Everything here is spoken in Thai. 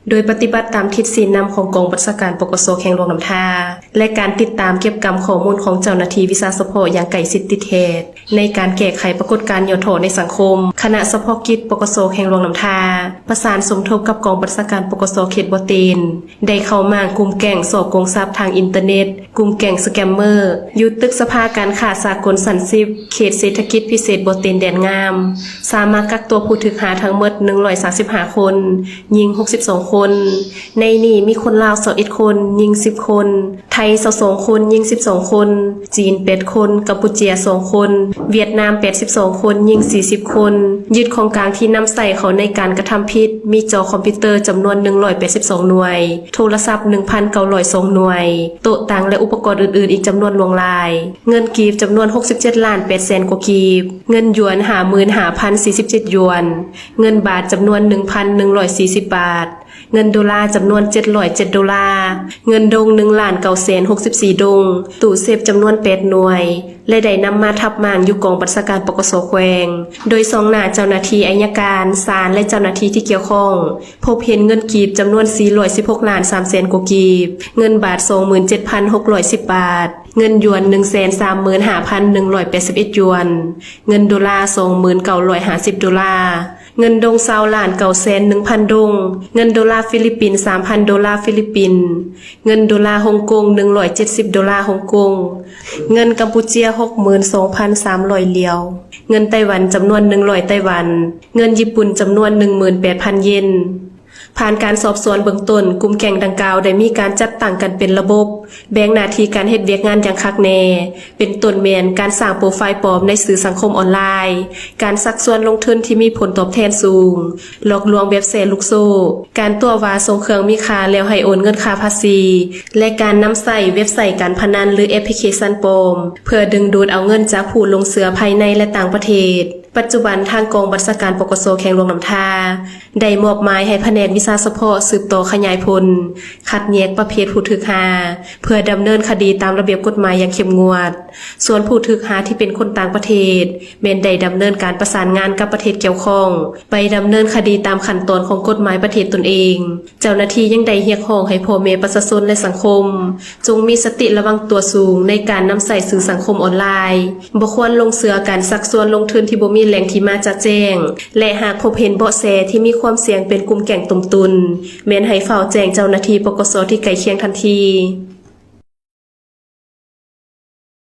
โดยปฏิบัติตามทิศศีลนำของกองบัญชาการปกสแข่งหลวงน้ำทาและการติดตามเก็บกำข้อมูลของเจ้าหน้าที่วิชาเฉพาะอย่างใกล้ชิดติดเหตุในการแก้ไขปรากฏการณ์ย่อท้อในสังคมคณะเฉพาะกิจปกสแข่งหลวงน้ำทาประสานสมทบกับกองบัญชาการปกสเขตบ่อตีนได้เข้ามากลุ่มแก๊งสอบโกงทรัพย์ทางอินเทอร์เน็ตกลุ่มแก๊งสแกมเมอร์อยู่ตึกสภาการค้าสากลสันสิบเขตเศรษฐกิจพิเศษบ่อตีนแดนงามสามารถกักตัวผู้ถูกหาทั้งหมด135คนยิง62คนในนี้มีคนลาว21คนยิง10คนไทย22คนยิง12คนจีน8คนกัมพูชา2คนเวียดนาม82คนยิง40คนยึดของกลางที่นำใส่เขาในการกระทำผิดมีจอคอมพิวเตอร์จำนวน182หน่วยโทรศัพท์ 1,902 หน่วยโต๊ะต่างและอุปกรณ์อื่นๆอีกจำนวนหลวงหลายเงินกีบจำนวน67ล้าน8แสนกว่ากีบเงินหยวน 55,047 หยวนเงินบาทจำนวน 1,140 บาทเงินดอลลาร์จำนวน707ดอลลาร์เงินดง1,964,064ดงตู้เซฟจำนวน8หน่วยและได้นำมาทับมางอยู่กองบัญชาการปกสแขวงโดย2หน้าเจ้าหน้าที่อัยการศาลและเจ้าหน้าที่ที่เกี่ยวข้องพบเห็นเงินกีบจำนวน416ล้าน3แสนกว่ากีบเงินบาท 27,610 บาทเงินหยวน 135,181 หยวนเงินดอลลาร์ 2950 ดอลลาร์เงินดง20ล้าน9แสน 1,000 ดงเงินดอลลาร์ฟิลิปปินส์ 3,000 ดอลลาร์ฟิลิปปินส์เงินดอลลาร์ฮ่องกง170ดอลลาร์ฮ่องกงเงินกัมพูชา 62,300 เหรียวเงินไต้หวันจำนวน100ไต้หวันเงินญี่ปุ่นจำนวน 18,000 เยนผ่านการสอบสวนเบื้องต้นกลุ่มแก๊งดังกล่าวได้มีการจัดตั้งกันเป็นระบบแบ่งหน้าที่การเฮ็ดเวียกงานอย่างคักแน่เป็นต้นแม่นการสร้างโปรไฟล์ปลอมในสื่อสังคมออนไลน์การซักชวนลงทุนที่มีผลตอบแทนสูงหลอกลวงเว็บแชร์ลูกโซ่การตัวว่าส่งเครื่องมีค่าแล้วให้โอนเงินค่าภาษีและการนำใส่เว็บไซต์การพนันหรือแอปพลิเคชันปลอมเพื่อดึงดูดเอาเงินจากผู้ลงเสือภายในและต่างประเทศปัจจุบันทางกองบัญชาการปกสแข่งหลวงน้ำทาได้มอบหมายให้แผนกวิชาเฉพาะสืบต่อขยายผลคัดแยกประเภทผู้ถูกหาเพื่อดำเนินคดีตามระเบียบกฎหมายอย่างเข้มงวดส่วนผู้ถูกหาที่เป็นคนต่างประเทศแม้นได้ดำเนินการประสานงานกับประเทศเกี่ยวข้องไปดำเนินคดีตามขั้นตอนของกฎหมายประเทศตนเองเจ้าหน้าที่ยังได้เรียกร้องให้พ่อแม่ประชาชนและสังคมจงมีสติระวังตัวสูงในการนำใส่สื่อสังคมออนไลน์บ่ควรลงเสือการซักชวนลงทุนที่บ่มีแหล่งที่มาจะแจ้งและหากพบเห็นเบาะแสที่มีความเสี่ยงเป็นกลุ่มแก๊งตุ่มตุนแม้นให้เฝ้าแจ้งเจ้าหน้าที่ปกสที่ใกล้เคียงทันที